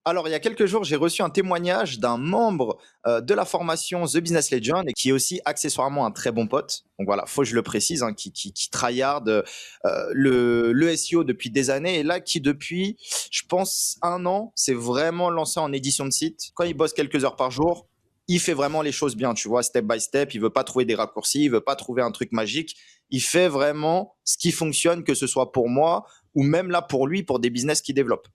Alors, il y a quelques jours, j'ai reçu un témoignage d'un membre de la formation The Business Legend et qui est aussi accessoirement un très bon pote. Donc voilà, faut que je le précise, hein, qui tryhard le SEO depuis des années et là qui depuis, je pense, un an, s'est vraiment lancé en édition de site. Quand il bosse quelques heures par jour, il fait vraiment les choses bien, tu vois, step by step. Il veut pas trouver des raccourcis, il veut pas trouver un truc magique. Il fait vraiment ce qui fonctionne, que ce soit pour moi ou même là pour lui, pour des business qu'il développe.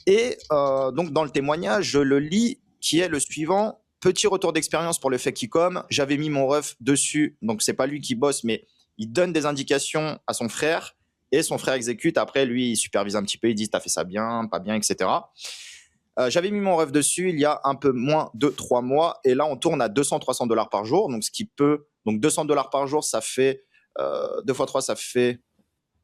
Et donc, dans le témoignage, je le lis, qui est le suivant. Petit retour d'expérience pour le Fakicom. J'avais mis mon ref dessus, donc c'est pas lui qui bosse, mais il donne des indications à son frère et son frère exécute. Après, lui, il supervise un petit peu, il dit t'as fait ça bien, pas bien, etc. J'avais mis mon ref dessus il y a un peu moins de 3 mois et là, on tourne à 200-300 $ par jour. Donc, ce qui peut. Donc, 200 $ par jour, ça fait 2 fois 3, ça fait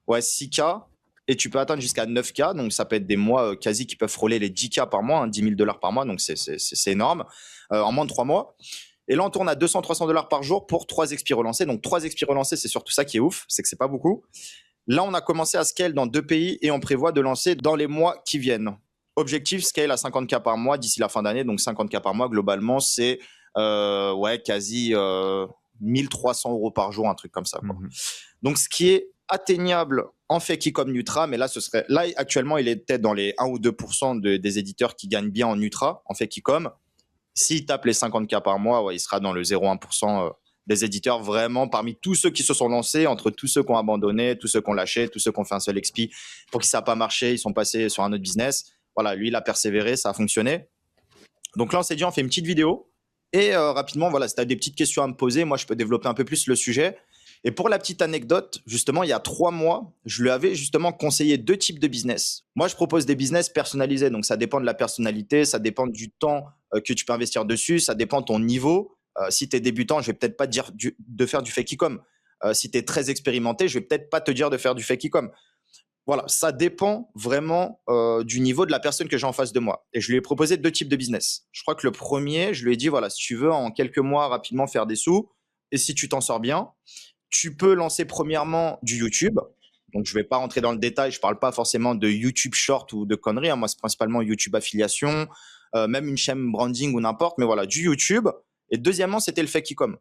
ouais, 6K et tu peux atteindre jusqu'à 9K. Donc, ça peut être des mois quasi qui peuvent frôler les 10K par mois, hein, 10 000 $ par mois. Donc, c'est énorme en moins de 3 mois. Et là, on tourne à 200-300 $ par jour pour 3 expis relancés. Donc, 3 expis relancés, c'est surtout ça qui est ouf, c'est que c'est pas beaucoup. Là, on a commencé à scale dans 2 pays et on prévoit de lancer dans les mois qui viennent. Objectif, scale à 50K par mois d'ici la fin d'année. Donc, 50K par mois, globalement, c'est ouais, quasi 1300 € par jour, un truc comme ça, quoi. Donc, ce qui est atteignable en Fakicom Nutra, mais là, là actuellement, il est peut-être dans les 1 ou 2% des éditeurs qui gagnent bien en Nutra, en Fakicom. S'il tape les 50K par mois, ouais, il sera dans le 0,1% des éditeurs, vraiment parmi tous ceux qui se sont lancés, entre tous ceux qui ont abandonné, tous ceux qui ont lâché, tous ceux qui ont fait un seul expi pour qui ça n'a pas marché, ils sont passés sur un autre business. Voilà, lui, il a persévéré, ça a fonctionné. Donc là, on s'est dit, on fait une petite vidéo. Et rapidement, voilà, si tu as des petites questions à me poser, moi, je peux développer un peu plus le sujet. Et pour la petite anecdote, justement, il y a 3 mois, je lui avais justement conseillé 2 types de business. Moi, je propose des business personnalisés. Donc, ça dépend de la personnalité, ça dépend du temps que tu peux investir dessus, ça dépend de ton niveau. Si tu es débutant, je vais peut-être pas te dire de faire du Fakicom. Si tu es très expérimenté, je vais peut-être pas te dire de faire du Fakicom. Voilà, ça dépend vraiment du niveau de la personne que j'ai en face de moi. Et je lui ai proposé 2 types de business. Je crois que le premier, je lui ai dit, voilà, si tu veux en quelques mois rapidement faire des sous, et si tu t'en sors bien, tu peux lancer premièrement du YouTube. Donc, je ne vais pas rentrer dans le détail, je ne parle pas forcément de YouTube Short ou de conneries, hein. Moi, c'est principalement YouTube affiliation, même une chaîne branding ou n'importe, mais voilà, du YouTube. Et deuxièmement, c'était le Fakicom.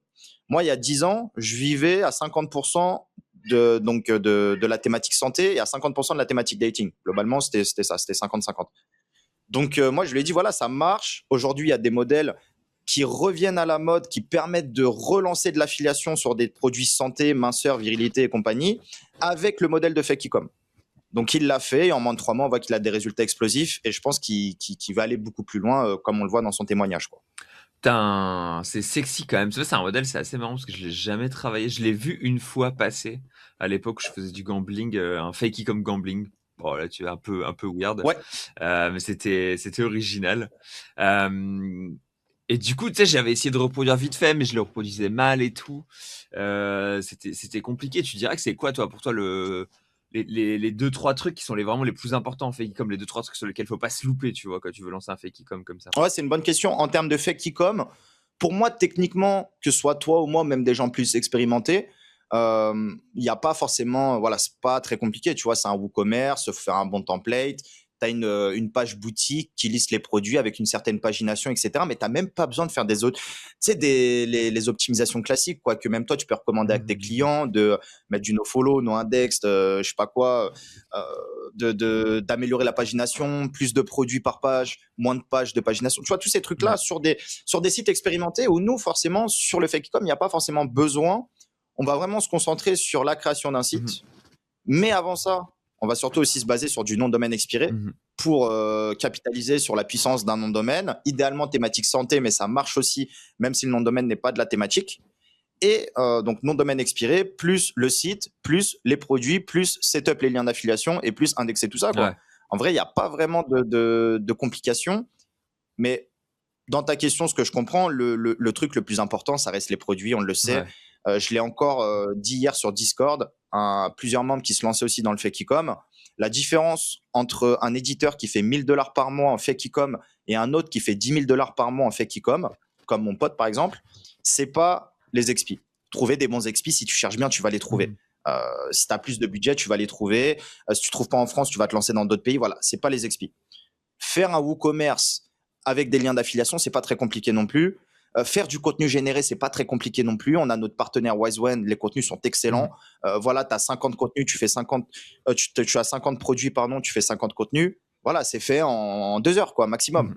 Moi, il y a 10 ans, je vivais à 50% de la thématique santé et à 50% de la thématique dating. Globalement, c'était ça, c'était 50-50. Donc, moi, je lui ai dit, voilà, ça marche. Aujourd'hui, il y a des modèles qui reviennent à la mode, qui permettent de relancer de l'affiliation sur des produits santé, minceur, virilité et compagnie, avec le modèle de Fakicom. Donc, il l'a fait et en moins de 3 mois, on voit qu'il a des résultats explosifs et je pense qu'il va aller beaucoup plus loin, comme on le voit dans son témoignage, quoi. C'est sexy quand même. Tu vois, c'est un modèle, c'est assez marrant parce que je l'ai jamais travaillé. Je l'ai vu une fois passer à l'époque où je faisais du gambling, un fakey comme gambling. Bon, là, tu es un peu weird, Ouais, mais c'était original. Et du coup, tu sais, j'avais essayé de reproduire vite fait, mais je le reproduisais mal et tout. C'était compliqué. Tu dirais que c'est quoi, toi, pour toi, les deux, trois trucs qui sont vraiment les plus importants en fakey comme les deux, trois trucs sur lesquels faut pas se louper, tu vois, quand tu veux lancer un fakey comme ça. ouais, c'est une bonne question. En termes de Fakicom, pour moi, techniquement, que ce soit toi ou moi, même des gens plus expérimentés, il n'y a pas forcément, voilà, c'est pas très compliqué, tu vois, c'est un WooCommerce, faire un bon template, tu as une page boutique qui liste les produits avec une certaine pagination, etc. Mais tu n'as même pas besoin de faire des autres, tu sais, les optimisations classiques, quoi, que même toi, tu peux recommander à tes clients, de mettre du nofollow, no-index, je sais pas quoi, d'améliorer la pagination, plus de produits par page, moins de pages de pagination. Tu vois, tous ces trucs-là Ouais. sur des sites expérimentés où nous, forcément, sur le Fakicom, il n'y a pas forcément besoin. On va vraiment se concentrer sur la création d'un Mhm. site. Mais avant ça, on va surtout aussi se baser sur du nom de domaine expiré Mhm. pour capitaliser sur la puissance d'un nom de domaine, idéalement thématique santé, mais ça marche aussi, même si le nom de domaine n'est pas de la thématique. Et donc, nom de domaine expiré, plus le site, plus les produits, plus setup les liens d'affiliation et plus indexer tout ça, Ouais. quoi. En vrai, il n'y a pas vraiment de complications. Mais dans ta question, ce que je comprends, le truc le plus important, ça reste les produits, on le sait. Ouais. Je l'ai encore dit hier sur Discord, plusieurs membres qui se lançaient aussi dans le Fakicom. La différence entre un éditeur qui fait 1 000 $ par mois en Fakicom et un autre qui fait 10 000 $ par mois en Fakicom, comme mon pote par exemple, c'est pas les expis. Trouver des bons expis, si tu cherches bien, tu vas les trouver. Mhm. Si tu as plus de budget, tu vas les trouver. Si tu trouves pas en France, tu vas te lancer dans d'autres pays. Voilà, c'est pas les expis. Faire un WooCommerce avec des liens d'affiliation, c'est pas très compliqué non plus. Faire du contenu généré, c'est pas très compliqué non plus. On a notre partenaire Wiseone, les contenus sont excellents. Voilà, tu as 50 contenus, tu fais 50, tu as 50 produits, pardon, tu fais 50 contenus. Voilà, c'est fait en 2 heures, quoi, maximum.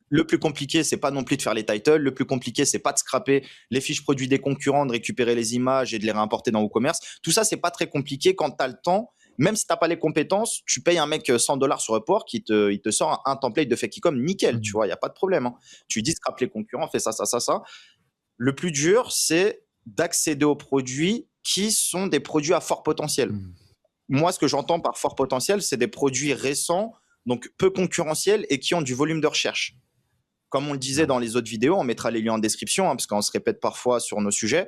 Le plus compliqué, c'est pas non plus de faire les titles. Le plus compliqué, c'est pas de scraper les fiches produits des concurrents, de récupérer les images et de les réimporter dans WooCommerce. Tout ça, c'est pas très compliqué quand tu as le temps. Même si tu n'as pas les compétences, tu payes un mec $100 sur Upwork, il te sort un template de Fakicom nickel, tu vois, il n'y a pas de problème. Hein. Tu lui dis scrape les concurrents, fais ça, ça, ça, ça. Le plus dur, c'est d'accéder aux produits qui sont des produits à fort potentiel. Moi, ce que j'entends par fort potentiel, c'est des produits récents, donc peu concurrentiels et qui ont du volume de recherche. Comme on le disait dans les autres vidéos, on mettra les liens en description, hein, parce qu'on se répète parfois sur nos sujets,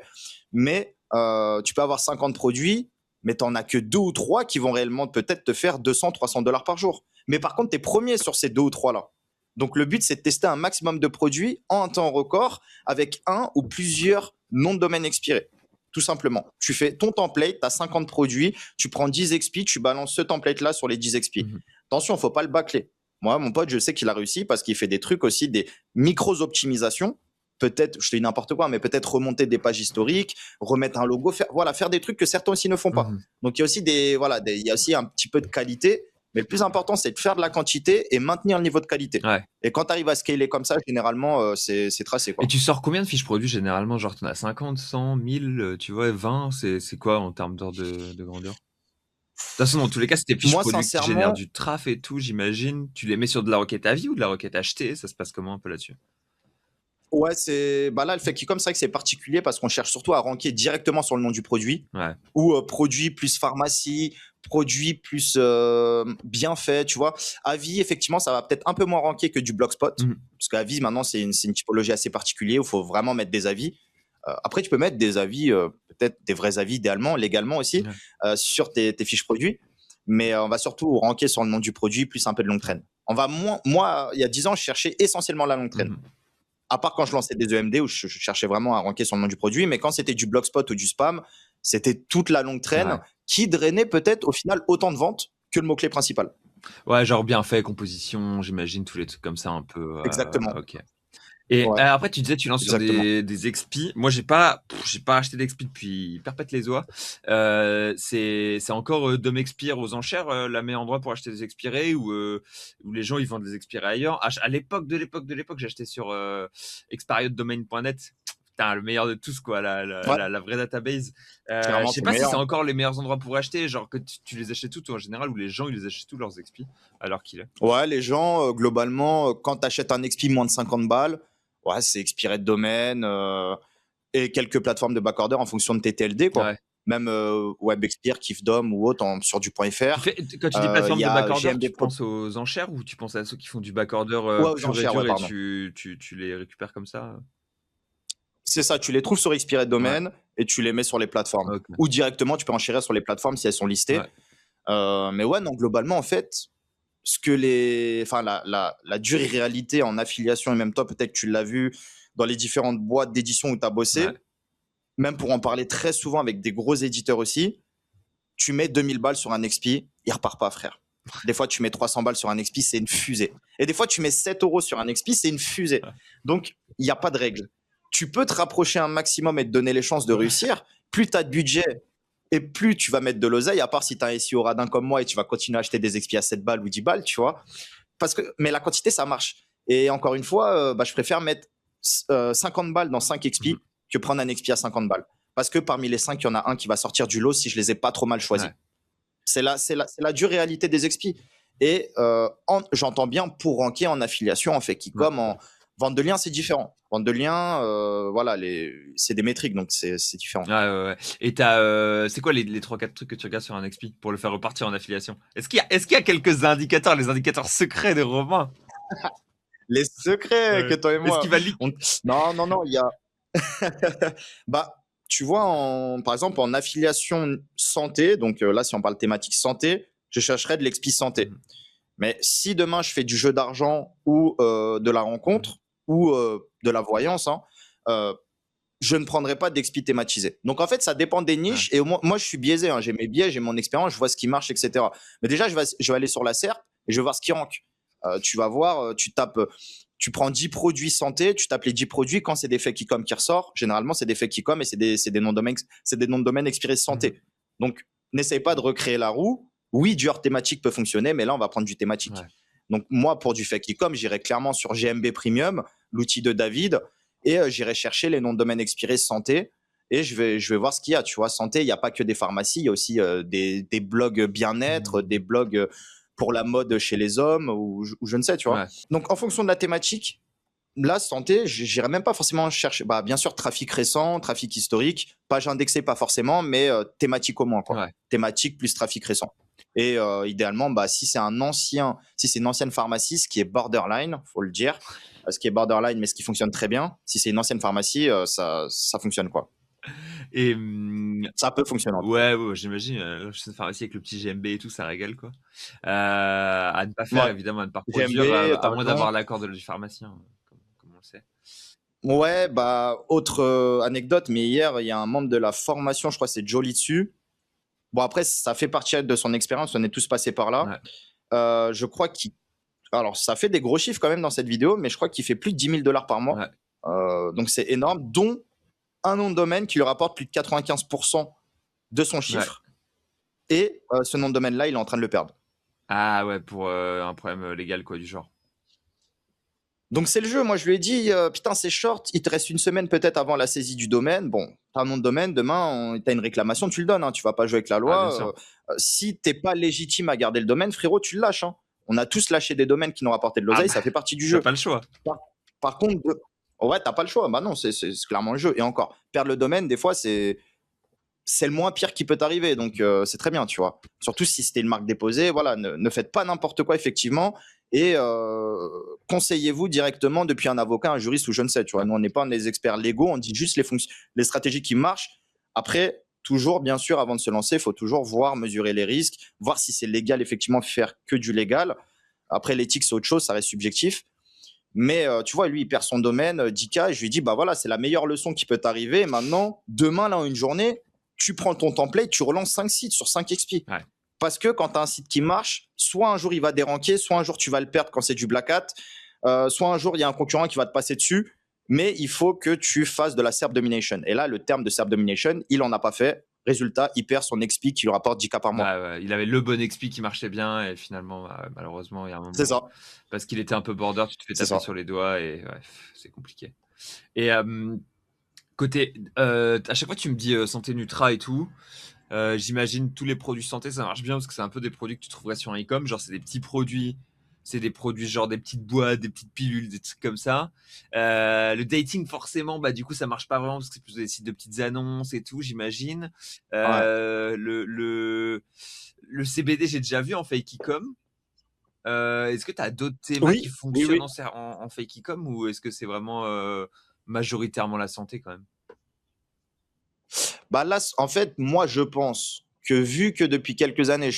mais tu peux avoir 50 produits, mais tu n'en as que 2 ou 3 qui vont réellement peut-être te faire $200-300 par jour. Mais par contre, tu es premier sur ces 2 ou 3-là. Donc, le but, c'est de tester un maximum de produits en un temps record avec un ou plusieurs noms de domaine expirés. Tout simplement. Tu fais ton template, tu as 50 produits, tu prends 10 XP, tu balances ce template-là sur les 10 XP. Attention, il ne faut pas le bâcler. Moi, mon pote, je sais qu'il a réussi parce qu'il fait des trucs aussi, des micro-optimisations. Peut-être, je te dis n'importe quoi, mais peut-être remonter des pages historiques, remettre un logo, faire des trucs que certains aussi ne font pas. Donc, il y a aussi il y a aussi un petit peu de qualité, mais le plus important, c'est de faire de la quantité et maintenir le niveau de qualité. Ouais. Et quand tu arrives à scaler comme ça, généralement, c'est tracé, quoi. Et tu sors combien de fiches produits généralement? Genre, tu en as 50, 100, 1000, tu vois, 20, c'est quoi en termes d'ordre de grandeur? De toute façon, dans tous les cas, c'est tes fiches Moi, produits qui génèrent sincèrement, du traf et tout, j'imagine. Tu les mets sur de la requête à vie ou de la requête achetée? Ça se passe comment un peu là-dessus? ouais, là, le fait qu'il comme ça que c'est particulier parce qu'on cherche surtout à ranker directement sur le nom du produit Ouais. ou produit plus pharmacie, produit plus bien fait, tu vois. Avis, effectivement, ça va peut-être un peu moins ranker que du Blogspot parce qu'avis, maintenant, c'est une typologie assez particulière où il faut vraiment mettre des avis. Après, tu peux mettre des avis, peut-être des vrais avis idéalement, légalement aussi, sur tes fiches produits, mais on va surtout ranker sur le nom du produit plus un peu de longue traîne. Moi, il y a 10 ans, je cherchais essentiellement la longue traîne. À part quand je lançais des EMD où je cherchais vraiment à ranker sur le nom du produit, mais quand c'était du Blogspot ou du spam, c'était toute la longue traîne qui drainait peut-être au final autant de ventes que le mot-clé principal. Ouais, genre bien fait, composition, j'imagine, tous les trucs comme ça un peu. Exactement. Ok. Et Ouais, après, tu disais, tu lances sur exactement. des expi. Moi, j'ai pas acheté d'expi depuis perpète les oies. C'est encore Dom Expire aux enchères, la meilleur endroit pour acheter des expirés ou les gens ils vendent des expirés ailleurs. À l'époque, j'ai acheté sur experiodomain.net. Putain, le meilleur de tous, quoi, Ouais, la vraie database. Je clairement, sais c'est pas le si meilleur. c'est Hein. encore les meilleurs endroits pour acheter, genre que tu les achètes toutes en général, ou les gens ils les achètent tous leurs expis alors qu'il est. Ouais, les gens, globalement, quand tu achètes un expi moins de 50 balles, ouais, c'est expiré de domaine et quelques plateformes de backorder en fonction de tes TLD, quoi. Ouais. Même WebExpire, KiffDom ou autre sur du .fr. Quand tu dis Il plateforme y de a backorder, GMD tu Pro. penses aux enchères ou tu penses à ceux qui font du backorder Ouais, aux pur et enchères, dur ouais, et pardon. tu les récupères comme ça? C'est ça, tu les trouves sur expiré de Ouais. domaine et tu les mets sur les plateformes. Ok. Ou directement, tu peux enchérir sur les plateformes si elles sont listées. Ouais. Mais ouais, non, globalement, en fait, ce que la dure réalité en affiliation, et même toi, peut-être que tu l'as vu dans les différentes boîtes d'édition où tu as bossé, Ouais. même pour en parler très souvent avec des gros éditeurs aussi, tu mets 2000 balles sur un XP, il repart pas, frère. Des fois, tu mets 300 balles sur un XP, c'est une fusée. Et des fois, tu mets 7 euros sur un XP, c'est une fusée. Donc, il n'y a pas de règle. Tu peux te rapprocher un maximum et te donner les chances de réussir. Plus tu as de budget et plus tu vas mettre de l'oseille, à part si tu as un SEO radin comme moi et tu vas continuer à acheter des XP à 7 balles ou 10 balles, tu vois. Mais la quantité, ça marche. Et encore une fois, je préfère mettre 50 balles dans 5 XP que prendre un XP à 50 balles. Parce que parmi les 5, il y en a un qui va sortir du lot si je les ai pas trop mal choisis. Ouais. C'est la dure réalité des XP. Et j'entends bien pour ranker en affiliation, en fait, en vente de liens, c'est différent. Vente de liens, voilà, c'est des métriques, donc c'est différent. Ouais. Et c'est quoi les 3-4 trucs que tu regardes sur un XP pour le faire repartir en affiliation? Est-ce qu'il y a quelques indicateurs, les indicateurs secrets de Romain? Les secrets que toi et moi. Est-ce qu'il va leak? Non, il y a. Bah, tu vois, par exemple, en affiliation santé, donc là, si on parle thématique santé, je chercherais de l'expi santé. Mais si demain, je fais du jeu d'argent ou de la rencontre ou de la voyance, je ne prendrai pas d'expi thématisé. Donc, en fait, ça dépend des niches. Et moi, je suis biaisé. J'ai mes biais, j'ai mon expérience, je vois ce qui marche, etc. Mais déjà, je vais aller sur la SERP et je vais voir ce qui rank. Tu vas voir, tu prends 10 produits santé, tu tapes les 10 produits, quand c'est des faits qui ressort, généralement c'est des faits et c'est des noms de domaine expirés santé. Donc n'essaye pas de recréer la roue. Oui, du hors thématique peut fonctionner, mais là on va prendre du thématique. Ouais. Donc moi pour du fait j'irai clairement sur GMB Premium, l'outil de David, et j'irai chercher les noms de domaine expirés santé. Et je vais voir ce qu'il y a. Tu vois, santé, il n'y a pas que des pharmacies, il y a aussi des blogs bien-être, des blogs pour la mode chez les hommes, ou je ne sais, tu vois. Ouais. Donc, en fonction de la thématique, là, santé, j'irai même pas forcément chercher. Bah, bien sûr, trafic récent, trafic historique, page indexée, pas forcément, mais thématique au moins, quoi. Ouais. Thématique plus trafic récent. Et idéalement, bah, si c'est une ancienne pharmacie, ce qui est borderline, faut le dire, ce qui est borderline, mais ce qui fonctionne très bien, si c'est une ancienne pharmacie, ça fonctionne, quoi. Et Ça peut fonctionner. ouais, j'imagine. Cette pharmacie avec le petit GMB et tout, ça régale, quoi. À ne pas faire, Ouais. évidemment, à ne pas GMB, produire, à moins raison. d'avoir l'accord du pharmacien, comme on le sait. Ouais, bah, autre anecdote, mais hier, il y a un membre de la formation, je crois que c'est Jolie dessus. Bon, après, ça fait partie de son expérience, on est tous passés par là. Ouais. Je crois alors, ça fait des gros chiffres quand même dans cette vidéo, mais je crois qu'il fait plus de 10 000 $ par mois. Ouais. Donc, c'est énorme, dont un nom de domaine qui lui rapporte plus de 95% de son chiffre. Ouais. Et ce nom de domaine-là, il est en train de le perdre. Ah ouais, pour un problème légal, quoi, du genre. Donc c'est le jeu, moi je lui ai dit, putain c'est short, il te reste une semaine peut-être avant la saisie du domaine, bon, t'as un nom de domaine, demain t'as une réclamation, tu le donnes, hein, tu vas pas jouer avec la loi, si t'es pas légitime à garder le domaine, frérot, tu le lâches, hein. On a tous lâché des domaines qui nous rapportaient de l'oseille, ça fait partie du jeu. T'as pas le choix. Par contre, ouais, t'as pas le choix, bah non, c'est clairement le jeu, et encore, perdre le domaine, des fois c'est le moins pire qui peut t'arriver, donc c'est très bien, tu vois. Surtout si c'était une marque déposée, voilà, ne faites pas n'importe quoi, effectivement, et conseillez-vous directement depuis un avocat, un juriste ou je ne sais, tu vois. Nous, on n'est pas des experts légaux, on dit juste les stratégies qui marchent. Après, toujours, bien sûr, avant de se lancer, il faut toujours voir, mesurer les risques, voir si c'est légal, effectivement, faire que du légal. Après, l'éthique, c'est autre chose, ça reste subjectif. Mais tu vois, lui, il perd son domaine, 10K, et je lui dis, bah voilà, c'est la meilleure leçon qui peut t'arriver. Maintenant, demain, là, en une journée, tu prends ton template, tu relances 5 sites sur 5 XP. Ouais. Parce que quand tu as un site qui marche, soit un jour il va déranquer, soit un jour tu vas le perdre quand c'est du black hat, soit un jour il y a un concurrent qui va te passer dessus, mais il faut que tu fasses de la SERP domination. Et là, le terme de SERP domination, il en a pas fait. Résultat, il perd son XP qui lui rapporte 10K par mois. Ouais, il avait le bon XP qui marchait bien et finalement, malheureusement, il y a un moment. C'est ça. Parce qu'il était un peu border, tu te fais taper sur les doigts et ouais, c'est compliqué. Et côté, à chaque fois tu me dis santé Nutra et tout, j'imagine tous les produits santé, ça marche bien parce que c'est un peu des produits que tu trouverais sur un e-com, genre c'est des petits produits, c'est des produits genre des petites boîtes, des petites pilules, des trucs comme ça. Le dating forcément, bah du coup ça marche pas vraiment parce que c'est plus des sites de petites annonces et tout, j'imagine. Ouais. Le CBD j'ai déjà vu en fake e-com. Est-ce que tu as d'autres thémas qui fonctionnent en fake e-com ou est-ce que c'est vraiment majoritairement la santé quand même? Bah là, en fait, moi, je pense que vu que depuis quelques années,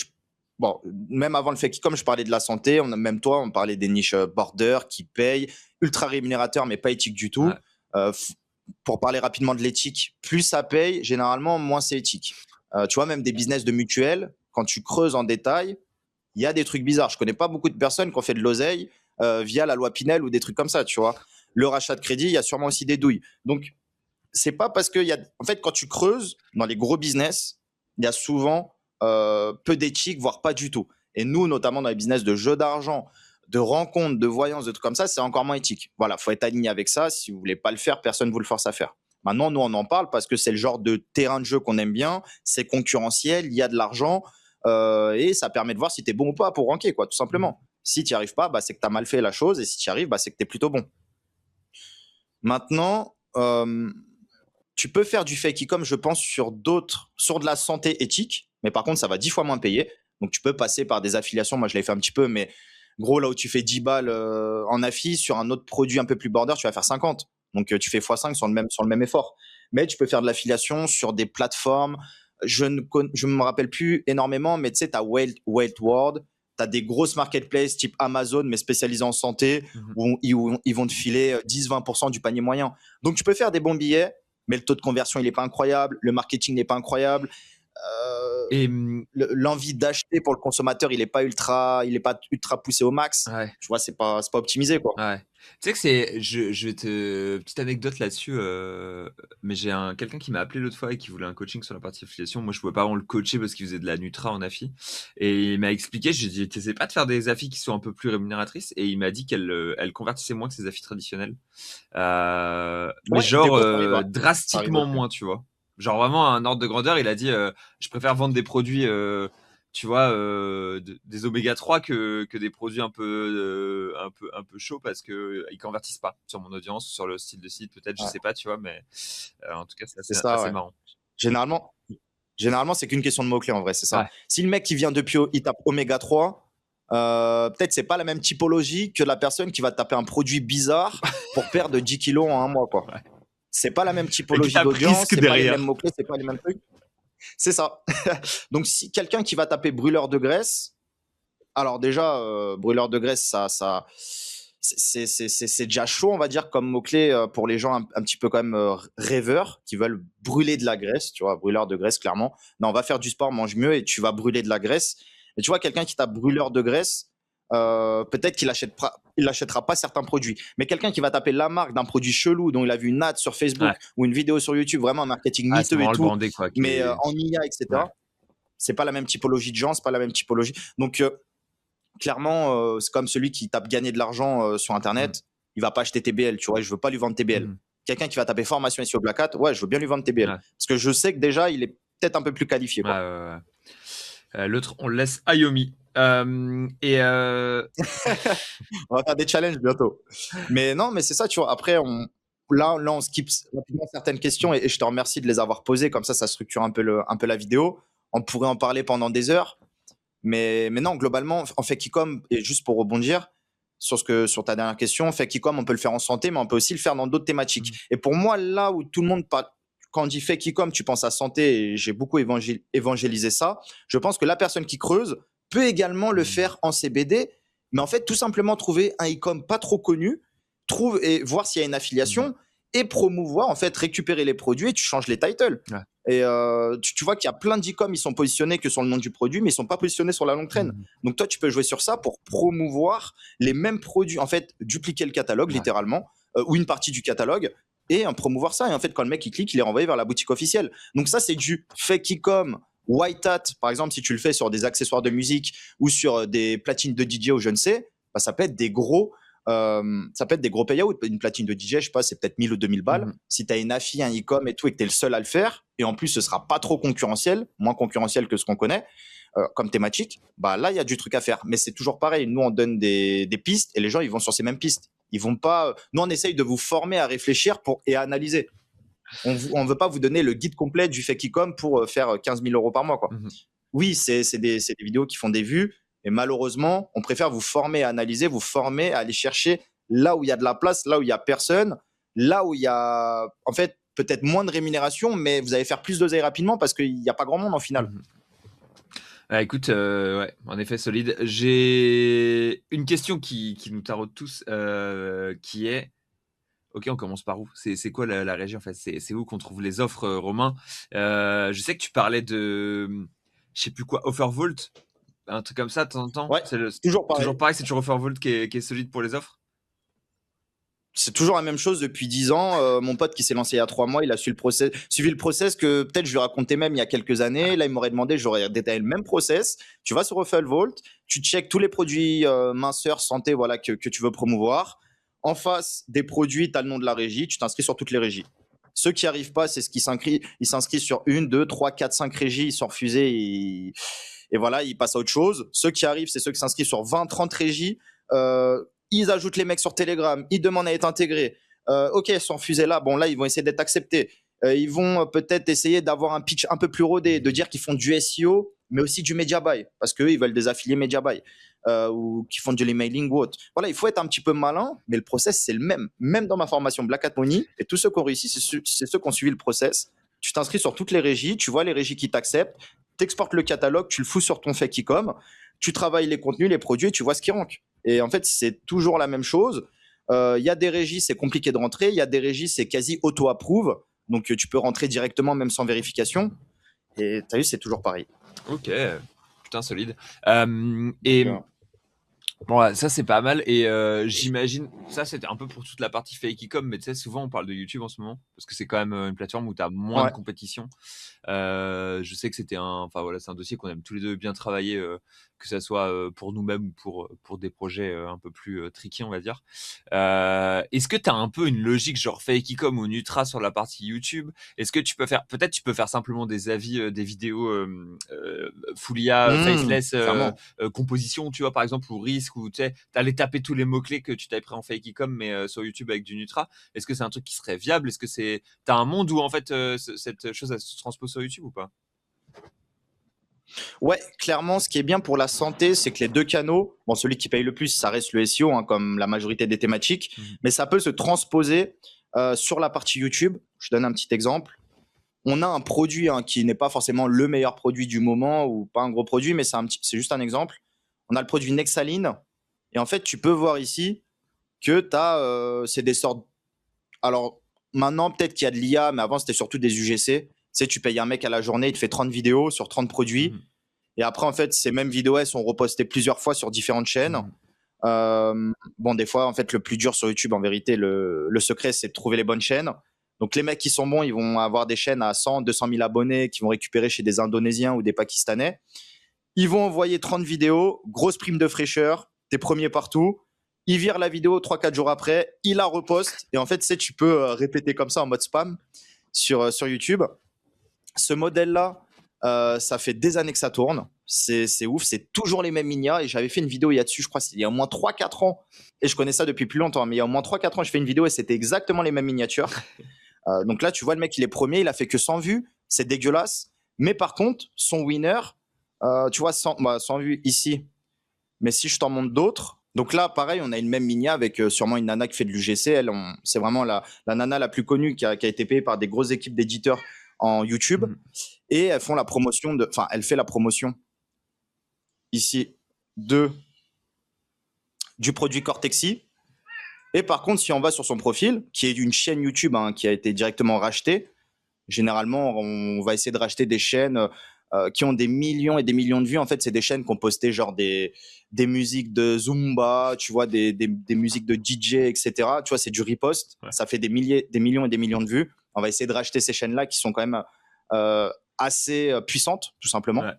bon, même avant le fait comme je parlais de la santé, même toi, on parlait des niches border qui payent, ultra rémunérateurs, mais pas éthiques du tout. Ouais. Pour parler rapidement de l'éthique, plus ça paye, généralement, moins c'est éthique. Tu vois, même des business de mutuelles, quand tu creuses en détail, il y a des trucs bizarres. Je connais pas beaucoup de personnes qui ont fait de l'oseille via la loi Pinel ou des trucs comme ça, tu vois. Le rachat de crédit, il y a sûrement aussi des douilles. Donc, c'est pas parce qu'il y a. En fait, quand tu creuses dans les gros business, il y a souvent peu d'éthique, voire pas du tout. Et nous, notamment dans les business de jeux d'argent, de rencontres, de voyances, de trucs comme ça, c'est encore moins éthique. Voilà, faut être aligné avec ça. Si vous voulez pas le faire, personne vous le force à faire. Maintenant, nous, on en parle parce que c'est le genre de terrain de jeu qu'on aime bien. C'est concurrentiel, il y a de l'argent et ça permet de voir si tu es bon ou pas pour ranker, quoi, tout simplement. Si tu n'y arrives pas, bah, c'est que tu as mal fait la chose et si tu y arrives, bah, c'est que tu es plutôt bon. Maintenant, tu peux faire du fake e-com, je pense, sur de la santé éthique, mais par contre, ça va 10 fois moins payer. Donc, tu peux passer par des affiliations. Moi, je l'ai fait un petit peu, mais gros, là où tu fais 10 balles en affi, sur un autre produit un peu plus border, tu vas faire 50. Donc, tu fais x5 sur le même effort. Mais tu peux faire de l'affiliation sur des plateformes. Je ne me rappelle plus énormément, mais tu sais, tu as Weight World, tu as des grosses marketplaces type Amazon, mais spécialisées en santé, où ils vont te filer 10-20% du panier moyen. Donc, tu peux faire des bons billets, mais le taux de conversion, il n'est pas incroyable. Le marketing n'est pas incroyable. Et l'envie d'acheter pour le consommateur, il est pas ultra poussé au max. ouais. Tu vois, c'est pas optimisé, quoi. Ouais. Tu sais que c'est, je vais te, petite anecdote là-dessus, mais j'ai quelqu'un qui m'a appelé l'autre fois et qui voulait un coaching sur la partie affiliation. Moi, je pouvais pas vraiment le coacher parce qu'il faisait de la Nutra en affi. Et il m'a expliqué, j'ai dit, t'essaies pas de faire des affis qui sont un peu plus rémunératrices. Et il m'a dit elle convertissait moins que ses affis traditionnels. Mais Ouais, des genre, fois, ça arrive, ouais. Ça arrive drastiquement aussi. moins, tu vois. Genre vraiment un ordre de grandeur, il a dit, je préfère vendre des produits, tu vois, des oméga 3 que des produits un peu chauds parce que ils convertissent pas sur mon audience, sur le style de site, peut-être, je Ouais, sais pas, tu vois, mais en tout cas, c'est c'est ça, assez ouais. marrant. Généralement, généralement, c'est qu'une question de mots-clés, en vrai, c'est ça. Ouais. Si le mec qui vient depuis, il tape oméga 3, peut-être c'est pas la même typologie que la personne qui va taper un produit bizarre pour perdre 10 kilos en un mois, quoi. Ouais. C'est pas la même Avec typologie la d'audience, risque c'est pas les mêmes derrière. mots-clés, c'est pas les mêmes trucs. C'est ça. Donc, si quelqu'un qui va taper brûleur de graisse, alors déjà, brûleur de graisse, c'est déjà chaud, on va dire, comme mot-clé pour les gens un petit peu quand même rêveurs qui veulent brûler de la graisse, tu vois, brûleur de graisse, clairement. Non, on va faire du sport, mange mieux et tu vas brûler de la graisse. Et tu vois, quelqu'un qui tape brûleur de graisse, peut-être qu'il n'achètera pas certains produits. Mais quelqu'un qui va taper la marque d'un produit chelou dont il a vu une ad sur Facebook Ouais. ou une vidéo sur YouTube, vraiment un marketing Ah, c'est miteux et vraiment le tout, bandé, quoi, qui mais est. en IA, Ouais. etc., c'est pas la même typologie de gens, c'est pas la même typologie. Donc, clairement, c'est comme celui qui tape gagner de l'argent sur Mm. Internet, il va pas acheter TBL, tu vois, je veux pas lui vendre TBL. Mhm. Quelqu'un qui va taper formation SEO Black Hat, ouais, je veux bien lui vendre TBL. Ouais. Parce que je sais que déjà, il est peut-être un peu plus qualifié, Ouais, quoi. ouais, ouais. L'autre, on le laisse à Yomi. Et On va faire des challenges bientôt. Mais non, mais c'est ça, tu vois. Après, là, on skip rapidement certaines questions et je te remercie de les avoir posées. Comme ça structure un peu la vidéo. On pourrait en parler pendant des heures. Mais non, globalement, en fait Kicom, et juste pour rebondir sur ta dernière question, fait Kicom, on peut le faire en santé, mais on peut aussi le faire dans d'autres thématiques. Mhm. Et pour moi, là où tout le monde parle, quand on dit fait Kicom, tu penses à santé, et j'ai beaucoup évangélisé ça. Je pense que la personne qui creuse peut également le faire en CBD, mais en fait, tout simplement trouver un e-com pas trop connu, et voir s'il y a une affiliation et promouvoir, en fait, récupérer les produits et tu changes les titles. Ouais. Et tu vois qu'il y a plein d'e-com, ils sont positionnés que sur le nom du produit, mais ils sont pas positionnés sur la longue traîne. Donc toi, tu peux jouer sur ça pour promouvoir les mêmes produits, en fait, dupliquer le catalogue, Ouais. littéralement, ou une partie du catalogue, et promouvoir ça. Et en fait, quand le mec il clique, il est renvoyé vers la boutique officielle. Donc ça, c'est du fake e-com. White hat, par exemple, si tu le fais sur des accessoires de musique ou sur des platines de DJ ou je ne sais, bah, ça peut être des gros payouts. Une platine de DJ, je sais pas, c'est peut-être 1000 ou 2000 balles. Si tu as une affi, un e-com et tout, et que tu es le seul à le faire, et en plus, ce sera pas trop concurrentiel, moins concurrentiel que ce qu'on connaît, comme thématique, bah là, il y a du truc à faire. Mais c'est toujours pareil. Nous, on donne des pistes et les gens, ils vont sur ces mêmes pistes. Ils vont pas. Nous, on essaye de vous former à réfléchir et à analyser. On ne veut pas vous donner le guide complet du fake e-com pour faire 15 000 euros par mois, quoi. Oui, c'est des vidéos qui font des vues, et malheureusement, on préfère vous former à analyser, vous former à aller chercher là où il y a de la place, là où il y a personne, là où il y a, en fait, peut-être moins de rémunération, mais vous allez faire plus d'oseille rapidement parce qu'il n'y a pas grand monde en finale. Écoute, ouais, en effet, solide. J'ai une question qui nous taraude tous, qui est, ok, on commence par où? C'est quoi la régie, en fait? C'est où qu'on trouve les offres, Romain? Je sais que tu parlais de, je sais plus quoi, Offervault, un truc comme ça de temps en temps. Ouais, C'est toujours pareil. toujours pareil, c'est toujours Offervault qui est solide pour les offres? C'est toujours la même chose depuis 10 ans. Mon pote qui s'est lancé il y a 3 mois, il a suivi le process que peut-être je lui racontais même il y a quelques années. Là, il m'aurait demandé, j'aurais détaillé le même process. Tu vas sur Offervault, tu checkes tous les produits minceur, santé, voilà, que tu veux promouvoir. En face des produits, tu as le nom de la régie, tu t'inscris sur toutes les régies. Ceux qui arrivent pas, c'est ce qui s'inscrivent sur 1, 2, 3, 4, 5 régies, ils sont refusés et voilà, ils passent à autre chose. Ceux qui arrivent, c'est ceux qui s'inscrivent sur 20, 30 régies. Ils ajoutent les mecs sur Telegram, ils demandent à être intégrés. Ok, ils sont refusés là. Bon, là, ils vont essayer d'être acceptés. Ils vont peut-être essayer d'avoir un pitch un peu plus rodé, de dire qu'ils font du SEO, mais aussi du media buy, parce qu'eux, ils veulent des affiliés media buy, ou qui font de l'emailing ou autre. Voilà, il faut être un petit peu malin, mais le process, c'est le même. Même dans ma formation Black Hat Money, et tous ceux qui ont réussi, c'est ceux qui ont suivi le process. Tu t'inscris sur toutes les régies, tu vois les régies qui t'acceptent, tu exportes le catalogue, tu le fous sur ton fake e-com, tu travailles les contenus, les produits, et tu vois ce qui rank. Et en fait, c'est toujours la même chose. Il y a des régies, c'est compliqué de rentrer. Il y a des régies, c'est quasi auto-approve. Donc, tu peux rentrer directement, même sans vérification. Et tu as vu, c'est toujours pareil. Ok, putain, solide. Donc, Et bon, ouais, ça c'est pas mal. Et j'imagine, ça c'était un peu pour toute la partie fake e-com, mais tu sais, souvent on parle de YouTube en ce moment, parce que c'est quand même une plateforme où tu as moins de ouais. compétition. Je sais que enfin voilà, c'est un dossier qu'on aime tous les deux bien travailler, que ça soit pour nous-mêmes ou pour des projets un peu plus tricky, on va dire. Est-ce que tu as un peu une logique genre fake e-com ou Nutra sur la partie YouTube? Est-ce que peut-être tu peux faire simplement des avis, des vidéos full IA, faceless, Clairement. composition, tu vois, par exemple, ou risque, ou tu sais, t'allais taper tous les mots-clés que tu taperais en fake e-com, mais sur YouTube avec du Nutra. Est-ce que c'est un truc qui serait viable? Est-ce que t'as un monde où en fait cette chose elle se transpose sur YouTube ou pas? Ouais, clairement, ce qui est bien pour la santé, c'est que les deux canaux, bon, celui qui paye le plus, ça reste le SEO, hein, comme la majorité des thématiques, Mhm. mais ça peut se transposer sur la partie YouTube. Je donne un petit exemple. On a un produit hein, qui n'est pas forcément le meilleur produit du moment ou pas un gros produit, mais c'est juste un exemple. On a le produit Nexaline. Et en fait, tu peux voir ici que c'est des sortes. Alors, maintenant, peut-être qu'il y a de l'IA, mais avant, c'était surtout des UGC. Tu sais, tu payes un mec à la journée, il te fait 30 vidéos sur 30 produits. Mhm. Et après, en fait, ces mêmes vidéos, elles sont repostées plusieurs fois sur différentes chaînes. Mhm. Bon, des fois, en fait, le plus dur sur YouTube, en vérité, le secret, c'est de trouver les bonnes chaînes. Donc, les mecs qui sont bons, ils vont avoir des chaînes à 100, 200 000 abonnés qui vont récupérer chez des Indonésiens ou des Pakistanais. Ils vont envoyer 30 vidéos, grosse prime de fraîcheur, t'es premier partout. Ils virent la vidéo 3-4 jours après, ils la repostent. Et en fait, tu peux répéter comme ça en mode spam sur YouTube. Ce modèle-là, ça fait des années que ça tourne. C'est ouf, c'est toujours les mêmes mignards. Et j'avais fait une vidéo il y a dessus, je crois, il y a au moins 3-4 ans. Et je connais ça depuis plus longtemps, mais il y a au moins 3-4 ans, je fais une vidéo et c'était exactement les mêmes miniatures. Donc là, tu vois, le mec, il est premier, il a fait que 100 vues. C'est dégueulasse. Mais par contre, son winner, tu vois, 100 vues ici. Mais si je t'en montre d'autres, donc là, pareil, on a une même minia avec sûrement une nana qui fait de l'UGC. C'est vraiment la nana la plus connue qui a été payée par des grosses équipes d'éditeurs en YouTube. Mhm. Et elles font la promotion enfin, elle fait la promotion ici de du produit Cortexi. Et par contre, si on va sur son profil, qui est une chaîne YouTube hein, qui a été directement rachetée, généralement, on va essayer de racheter des chaînes qui ont des millions et des millions de vues. En fait, c'est des chaînes qui ont posté genre des musiques de Zumba, tu vois, des musiques de DJ, etc. Tu vois, c'est du repost. Ouais. Ça fait des millions et des millions de vues. On va essayer de racheter ces chaînes-là qui sont quand même assez puissantes, tout simplement. Ouais.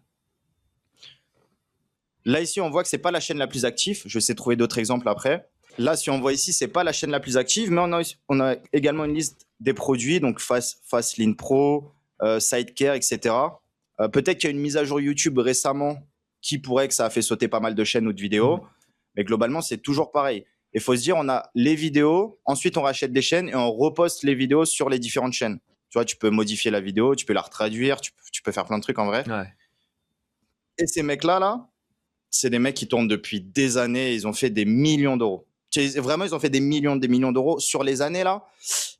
Là, ici, on voit que c'est pas la chaîne la plus active. Je sais trouver d'autres exemples après. Là, si on voit ici, c'est pas la chaîne la plus active, mais on a également une liste des produits, donc Fastlane Pro, Sidecare, etc. Peut-être qu'il y a une mise à jour YouTube récemment qui pourrait que ça a fait sauter pas mal de chaînes ou de vidéos, Mhm. mais globalement, c'est toujours pareil. Il faut se dire, on a les vidéos, ensuite on rachète des chaînes et on reposte les vidéos sur les différentes chaînes. Tu vois, tu peux modifier la vidéo, tu peux la retraduire, tu peux faire plein de trucs en vrai. Ouais. Et ces mecs-là, c'est des mecs qui tournent depuis des années. Ils ont fait des millions d'euros. Vraiment, ils ont fait des millions d'euros sur les années là.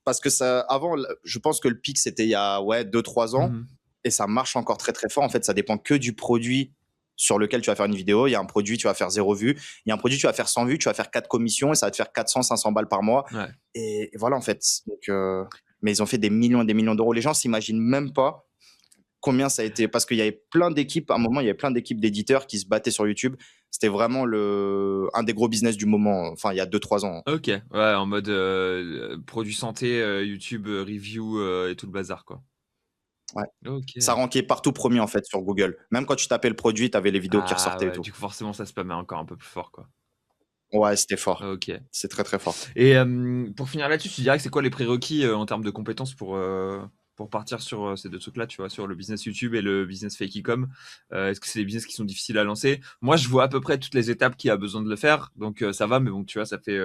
Parce que avant, je pense que le pic, c'était il y a 2-3 ans. Mhm. Et ça marche encore très, très fort. En fait, ça dépend que du produit sur lequel tu vas faire une vidéo. Il y a un produit, tu vas faire 0 vue. Il y a un produit, tu vas faire 100 vues. Tu vas faire 4 commissions et ça va te faire 400, 500 balles par mois. Ouais. Et voilà, en fait. Donc, mais ils ont fait des millions et des millions d'euros. Les gens s'imaginent même pas combien ça a été. Parce qu'il y avait plein d'équipes, à un moment, il y avait plein d'équipes d'éditeurs qui se battaient sur YouTube. C'était vraiment un des gros business du moment, enfin, il y a 2-3 ans. Ok. Ouais, en mode produit santé, YouTube, review et tout le bazar, quoi. Ouais. Ok. Ça rankait partout premier, en fait, sur Google. Même quand tu tapais le produit, tu avais les vidéos qui Ah ressortaient et ouais, tout. du coup, forcément, ça spammait encore un peu plus fort, quoi. Ouais, c'était fort. Ok. C'est très, très fort. Et pour finir là-dessus, tu dirais que c'est quoi les prérequis en termes de compétences pour partir sur ces deux trucs-là, tu vois, sur le business YouTube et le business fake e-com? Est-ce que c'est des business qui sont difficiles à lancer? Moi, je vois à peu près toutes les étapes qu'il y a besoin de le faire, donc ça va, mais bon, tu vois, ça fait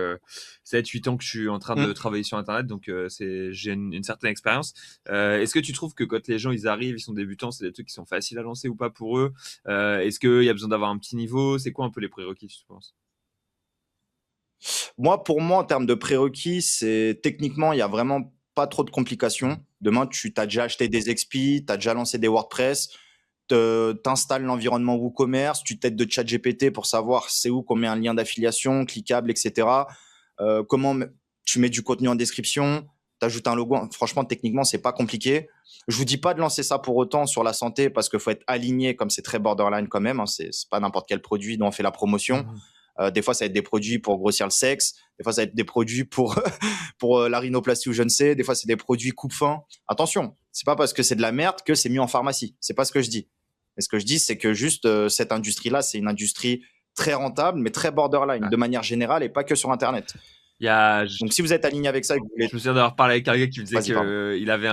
7-8 ans que je suis en train de Mm. travailler sur Internet, donc j'ai une certaine expérience. Est-ce que tu trouves que quand les gens ils arrivent, ils sont débutants, c'est des trucs qui sont faciles à lancer ou pas pour eux? Est-ce qu'il y a besoin d'avoir un petit niveau? C'est quoi un peu les prérequis, tu penses? Pour moi, en termes de prérequis, c'est techniquement, il y a vraiment pas trop de complications. Demain, tu t'as déjà acheté des XP, tu as déjà lancé des WordPress, t'installes l'environnement WooCommerce, tu t'aides de ChatGPT pour savoir c'est où qu'on met un lien d'affiliation, cliquable, etc. Comment tu mets du contenu en description. t'ajoutes un logo. Franchement, techniquement, c'est pas compliqué. Je vous dis pas de lancer ça pour autant sur la santé parce qu'il faut être aligné, comme c'est très borderline quand même, hein. C'est pas n'importe quel produit dont on fait la promotion. Des fois, ça va être des produits pour grossir le sexe. Des fois, ça va être des produits pour, pour la rhinoplastie ou je ne sais. Des fois, c'est des produits coupe-fin. Attention, c'est pas parce que c'est de la merde que c'est mieux en pharmacie. C'est pas ce que je dis. Mais ce que je dis, c'est que juste cette industrie-là, c'est une industrie très rentable, mais très borderline, de manière générale et pas que sur Internet. Donc, si vous êtes aligné avec ça et que vous voulez... Je me souviens d'avoir parlé avec un gars qui me disait Vas-y, pardon. qu'il avait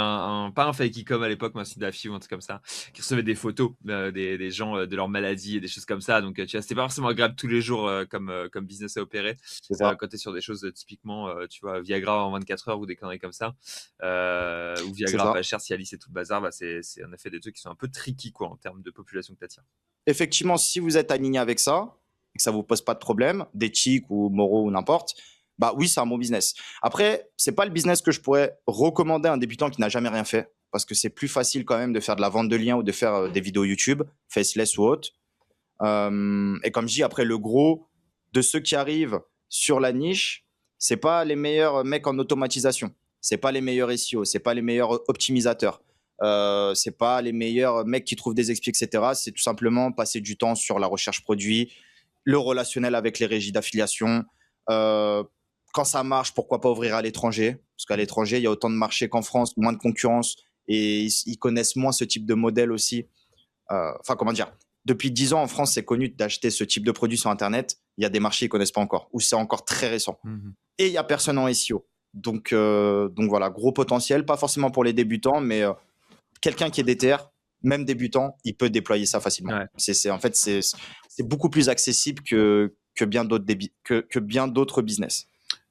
pas un fake e-com à l'époque, mais un site d'affiches ou un truc comme ça, qui recevait des photos des gens, de leur maladie et des choses comme ça. Donc, tu vois, c'était pas forcément agréable tous les jours comme business à opérer. C'est ça. Quand tu es sur des choses typiquement, tu vois, Viagra en 24 heures ou des conneries comme ça, ou C'est Viagra ça. pas cher, Cialis et tout le bazar, bah, c'est en effet des trucs qui sont un peu tricky quoi, en termes de population que tu attires. Effectivement, si vous êtes aligné avec ça et que ça vous pose pas de problème, d'éthique ou moraux ou n'importe, bah oui, c'est un bon business. Après, c'est pas le business que je pourrais recommander à un débutant qui n'a jamais rien fait, parce que c'est plus facile quand même de faire de la vente de liens ou de faire des vidéos YouTube, faceless ou autre. Et comme je dis, après, le gros de ceux qui arrivent sur la niche, c'est pas les meilleurs mecs en automatisation, c'est pas les meilleurs SEO, c'est pas les meilleurs optimisateurs, c'est pas les meilleurs mecs qui trouvent des explis, etc. C'est tout simplement passer du temps sur la recherche produit, le relationnel avec les régies d'affiliation. Quand ça marche, pourquoi pas ouvrir à l'étranger? Parce qu'à l'étranger, il y a autant de marchés qu'en France, moins de concurrence et ils connaissent moins ce type de modèle aussi. Enfin, comment dire? Depuis 10 ans, en France, c'est connu d'acheter ce type de produit sur Internet. Il y a des marchés qu'ils connaissent pas encore, ou c'est encore très récent. Et il y a personne en SEO. Donc voilà, gros potentiel, pas forcément pour les débutants, mais quelqu'un qui est déter, même débutant, il peut déployer ça facilement. Ouais. En fait, c'est beaucoup plus accessible que bien d'autres business.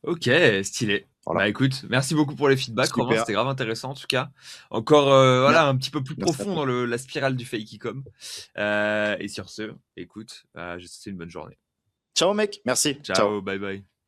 Ok, stylé. Voilà. Bah écoute, merci beaucoup pour les feedbacks, Romain, Super. c'était grave intéressant en tout cas. Encore voilà, un petit peu plus Merci à profond toi. dans la spirale du fake e-com. Et sur ce, écoute, je te souhaite une bonne journée. Ciao mec, merci. Ciao. Ciao, bye bye.